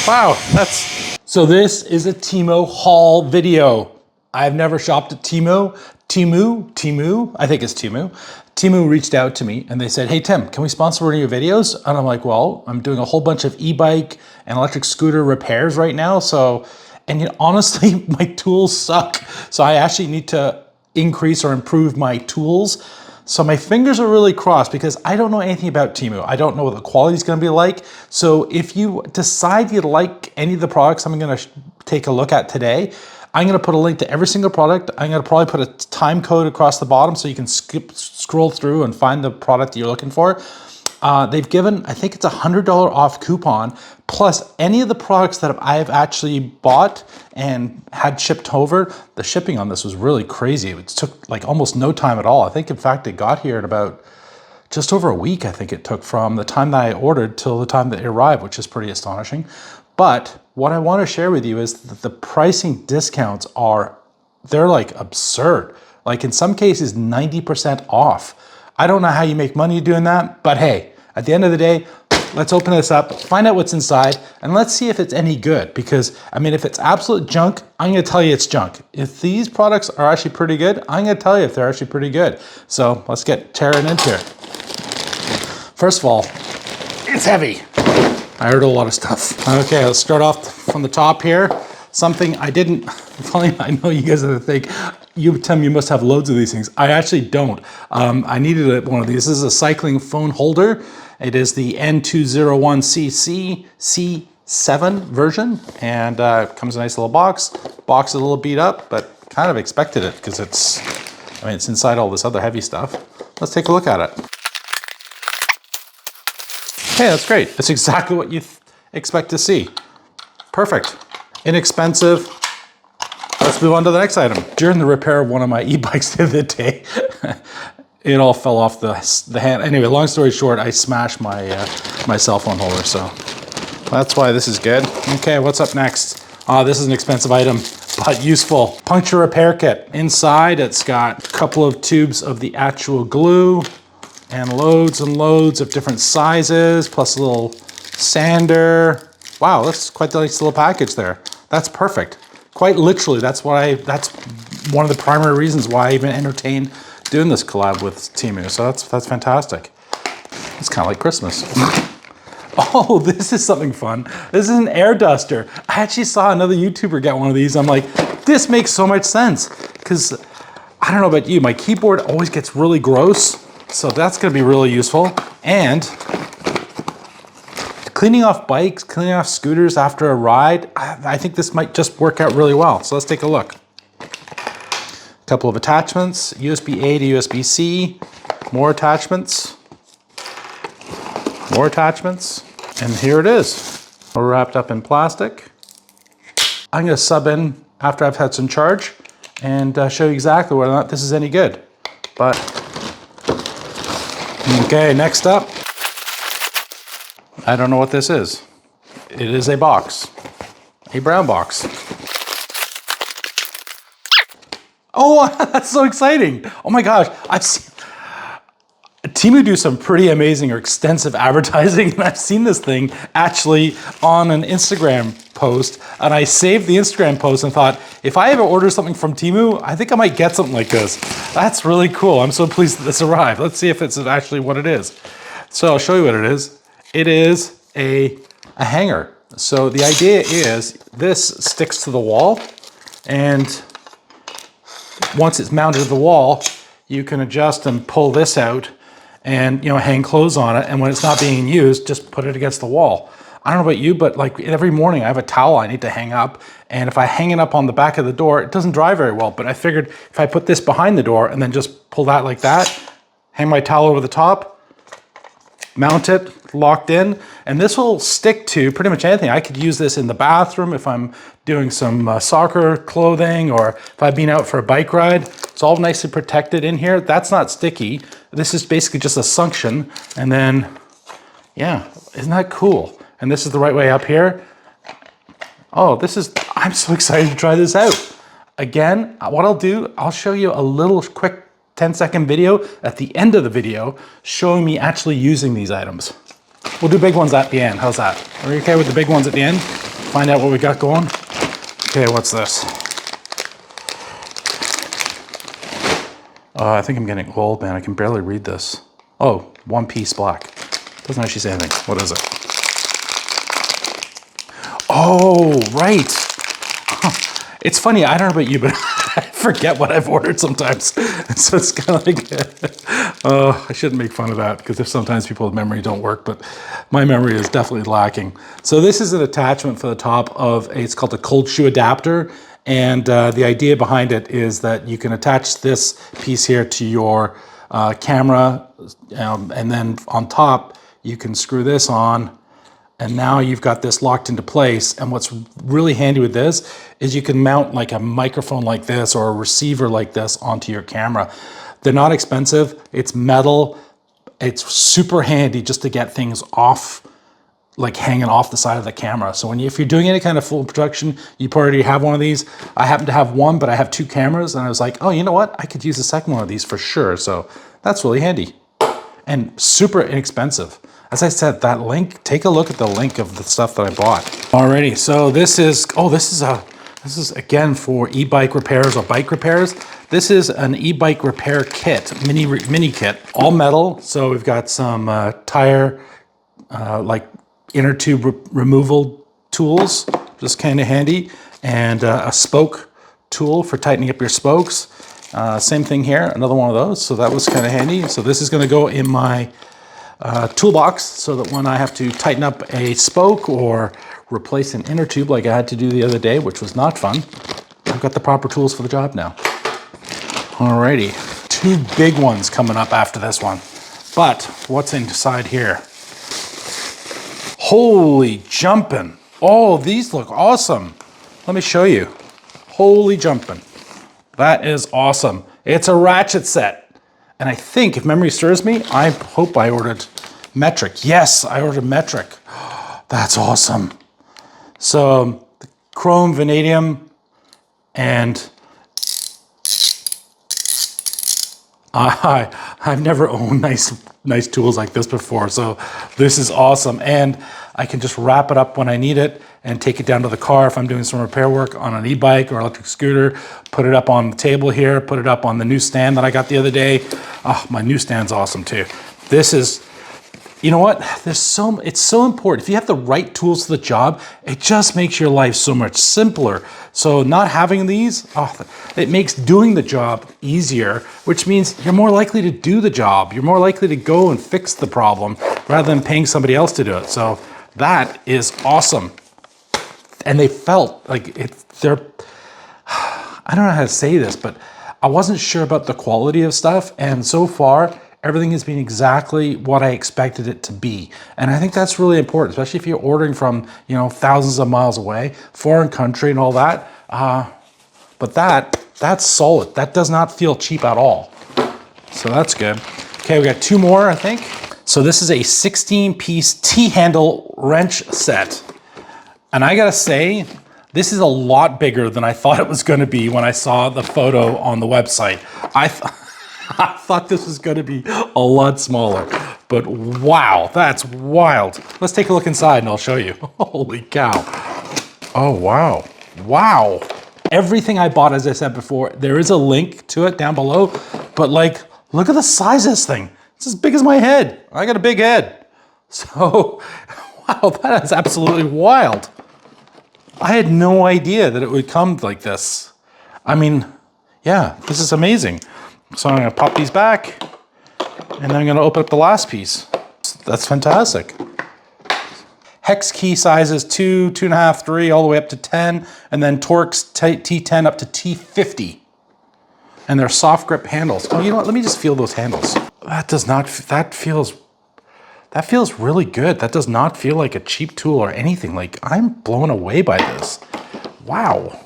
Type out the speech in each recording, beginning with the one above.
Wow, that's... So this is a Temu haul video. I've never shopped at Temu. I think it's Temu. Temu reached out to me and they said, hey Tim, can we sponsor one of your videos? And I'm like, well, I'm doing a whole bunch of e-bike and electric scooter repairs right now. So, and you know, honestly, my tools suck. So I actually need to increase or improve my tools. So my fingers are really crossed because I don't know anything about Temu. I don't know what the quality is going to be like. So if you decide you like any of the products I'm going to take a look at today, I'm going to put a link to every single product. I'm going to probably put a time code across the bottom so you can scroll through and find the product you're looking for. They've given, I think it's a $100 off coupon, plus any of the products that I've actually bought and had shipped over. The shipping on this was really crazy. It took like almost no time at all. I think in fact it got here in about just over a week. I think it took from the time that I ordered till the time that it arrived, which is pretty astonishing. But what I want to share with you is that the pricing discounts they're like absurd. Like in some cases, 90% off. I don't know how you make money doing that, but hey, at the end of the day, let's open this up, find out what's inside, and let's see if it's any good. Because, I mean, if it's absolute junk, I'm gonna tell you it's junk. If these products are actually pretty good, I'm gonna tell you if they're actually pretty good. So let's get tearing into it. First of all, it's heavy. I heard a lot of stuff. Okay, let's start off from the top here. Something I didn't, I know you guys are gonna think, Tim, you must have loads of these things. I actually don't. I needed one of these. This is a cycling phone holder. It is the N201cc C7 version, and it comes in a nice little box. Box is a little beat up, but kind of expected it because it's inside all this other heavy stuff. Let's take a look at it. Okay, that's great. That's exactly what you expect to see. Perfect. Inexpensive. Let's move on to the next item. During the repair of one of my e-bikes the other day, it all fell off the hand. Anyway, long story short, I smashed my my cell phone holder, so that's why this is good. Okay, what's up next? This is an expensive item, but useful. Puncture repair kit. Inside, it's got a couple of tubes of the actual glue and loads of different sizes, plus a little sander. Wow, that's quite a nice little package there. That's perfect. Quite literally, that's one of the primary reasons why I even entertained doing this collab with Temu. So that's fantastic. It's kind of like Christmas. Oh, this is something fun. This is an air duster. I actually saw another YouTuber get one of these. I'm like, this makes so much sense. Because I don't know about you, my keyboard always gets really gross. So that's gonna be really useful. And cleaning off bikes, cleaning off scooters after a ride, I think this might just work out really well. So let's take a look. A couple of attachments, USB-A to USB-C, more attachments, and here it is. We're wrapped up in plastic. I'm gonna sub in after I've had some charge and show you exactly whether or not this is any good. But, okay, next up. I don't know what this is. It is a box, a brown box. Oh, that's so exciting. Oh my gosh, I've seen Temu do some pretty amazing or extensive advertising, and I've seen this thing actually on an Instagram post, and I saved the Instagram post and thought, if I ever order something from Temu, I think I might get something like this. That's really cool. I'm so pleased that this arrived. Let's see if it's actually what it is. So I'll show you what it is. It is a hanger. So the idea is this sticks to the wall, and once it's mounted to the wall, you can adjust and pull this out and hang clothes on it, and when it's not being used, just put it against the wall. I don't know about you, but like every morning I have a towel I need to hang up, and if I hang it up on the back of the door, it doesn't dry very well. But I figured if I put this behind the door and then just pull that like that, hang my towel over the top, mount it, locked in, and this will stick to pretty much anything. I could use this in the bathroom if I'm doing some soccer clothing, or if I've been out for a bike ride. It's all nicely protected in here. That's not sticky. This is basically just a suction, and then, yeah, isn't that cool? And this is the right way up here. Oh, I'm so excited to try this out. Again, what I'll do, I'll show you a little quick 10-second video at the end of the video showing me actually using these items. We'll do big ones at the end. How's that? Are you okay with the big ones at the end? find out what we got going. Okay, what's this? I think I'm getting old, man. I can barely read this. Oh, One Piece Black. Doesn't actually say anything. What is it? Oh, right. Huh. It's funny, I don't know about you, but I forget what I've ordered sometimes. So it's kind of like, I shouldn't make fun of that because if sometimes people's memory don't work, but my memory is definitely lacking. So this is an attachment for the top of it's called a cold shoe adapter. And the idea behind it is that you can attach this piece here to your camera, and then on top, you can screw this on, and now you've got this locked into place. And what's really handy with this is you can mount like a microphone like this or a receiver like this onto your camera. They're not expensive, it's metal, it's super handy just to get things off, like hanging off the side of the camera. So if you're doing any kind of full production, you already have one of these. I happen to have one, but I have 2 cameras, and I was like, oh, you know what? I could use a second one of these for sure. So that's really handy and super inexpensive. As I said, that link, take a look at the link of the stuff that I bought. Alrighty, so this is again for e-bike repairs or bike repairs. This is an e-bike repair kit, mini kit, all metal. So we've got some tire, like inner tube removal tools, just kind of handy, and a spoke tool for tightening up your spokes. Same thing here, another one of those, so that was kind of handy. So this is going to go in my toolbox so that when I have to tighten up a spoke or replace an inner tube like I had to do the other day, which was not fun, I've got the proper tools for the job now. Alrighty, 2 big ones coming up after this one. But what's inside here? Holy jumping. Oh, these look awesome. Let me show you. Holy jumping. That is awesome. It's a ratchet set. And I think, if memory serves me, I hope I ordered metric. Yes, I ordered metric. That's awesome. So the chrome, vanadium, and I've never owned nice tools like this before, so this is awesome. And I can just wrap it up when I need it and take it down to the car if I'm doing some repair work on an e-bike or electric scooter, put it up on the table here, put it up on the new stand that I got the other day. Oh, my new stand's awesome too. This is, you know what? It's so important. If you have the right tools for the job, it just makes your life so much simpler. So not having these, it makes doing the job easier, which means you're more likely to do the job. You're more likely to go and fix the problem rather than paying somebody else to do it. So that is awesome. And they felt like they're, I don't know how to say this, but I wasn't sure about the quality of stuff. And so far, everything has been exactly what I expected it to be. And I think that's really important, especially if you're ordering from, thousands of miles away, foreign country and all that. But that's solid. That does not feel cheap at all. So that's good. Okay, we got 2 more, I think. So this is a 16-piece T-handle wrench set. And I gotta say, this is a lot bigger than I thought it was gonna be when I saw the photo on the website. I thought this was gonna be a lot smaller, but wow, that's wild. Let's take a look inside and I'll show you. Holy cow. Oh, wow. Wow. Everything I bought, as I said before, there is a link to it down below, but look at the size of this thing. It's as big as my head. I got a big head. So, wow, that is absolutely wild. I had no idea that it would come like this. I mean, yeah, this is amazing. So I'm gonna pop these back, and then I'm gonna open up the last piece. That's fantastic. Hex key sizes 2, 2.5, 3, all the way up to 10, and then Torx T10 up to T50. And they're soft grip handles. Oh, you know what? Let me just feel those handles. That feels really good. That does not feel like a cheap tool or anything. Like, I'm blown away by this. Wow.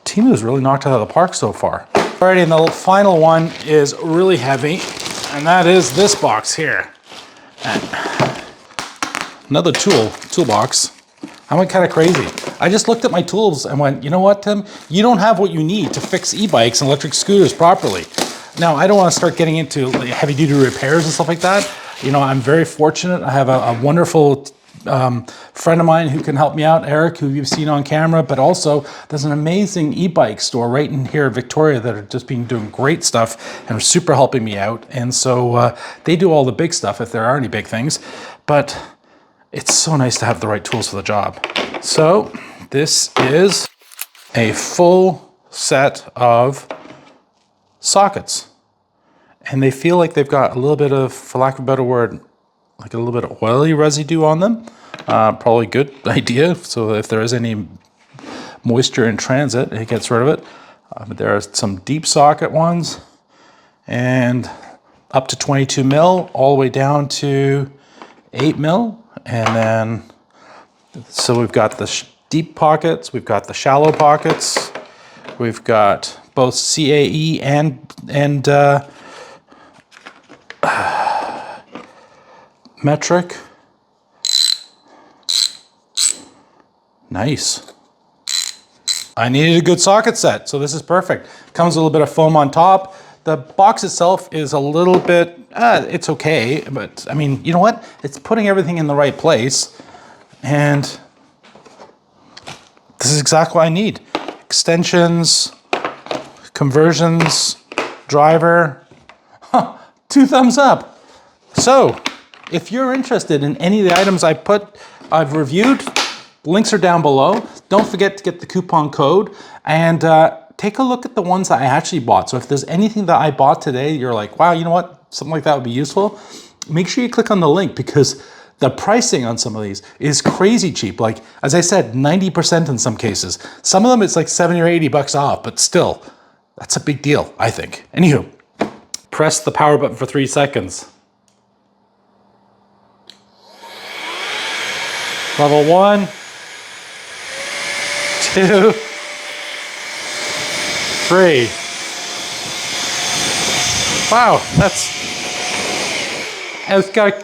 Temu's really knocked it out of the park so far. Alrighty, and the final one is really heavy, and that is this box here. And another toolbox. I went kind of crazy. I just looked at my tools and went, you know what, Tim? You don't have what you need to fix e-bikes and electric scooters properly. Now, I don't want to start getting into heavy-duty repairs and stuff like that. I'm very fortunate. I have a wonderful friend of mine who can help me out, Eric, who you've seen on camera, but also there's an amazing e-bike store right in here in Victoria that are just been doing great stuff and are super helping me out. And so they do all the big stuff if there are any big things, but it's so nice to have the right tools for the job. So this is a full set of sockets, and they feel like they've got a little bit of, for lack of a better word, like a little bit of oily residue on them. Probably a good idea. So if there is any moisture in transit, it gets rid of it. But there are some deep socket ones, and up to 22 mil, all the way down to 8 mil. And then, so we've got the deep pockets, we've got the shallow pockets, we've got both CAE and metric. Nice. I needed a good socket set, so this is perfect. Comes with a little bit of foam on top. The box itself is a little bit, it's okay, but I mean, you know what? It's putting everything in the right place, and this is exactly what I need. Extensions, conversions, driver, 2 thumbs up. So, if you're interested in any of the items I've reviewed, links are down below. Don't forget to get the coupon code, and take a look at the ones that I actually bought. So if there's anything that I bought today, you're like, wow, you know what? Something like that would be useful. Make sure you click on the link, because the pricing on some of these is crazy cheap. Like, as I said, 90% in some cases. Some of them it's like 70 or 80 bucks off, but still, that's a big deal, I think. Anywho, press the power button for 3 seconds. Level 1, 2, 3. Wow, it's got a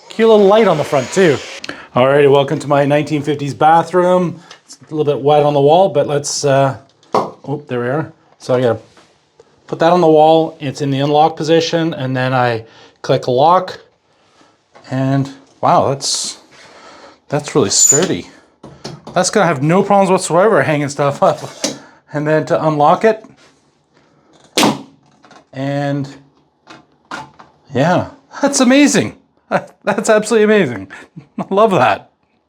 cute little light on the front too. Alrighty, welcome to my 1950s bathroom. It's a little bit wet on the wall, but let's, oh, there we are. So I gotta put that on the wall. It's in the unlock position, and then I click lock, and wow, that's really sturdy. That's gonna have no problems whatsoever hanging stuff up. And then to unlock it, and yeah, that's amazing. That's absolutely amazing. I love that.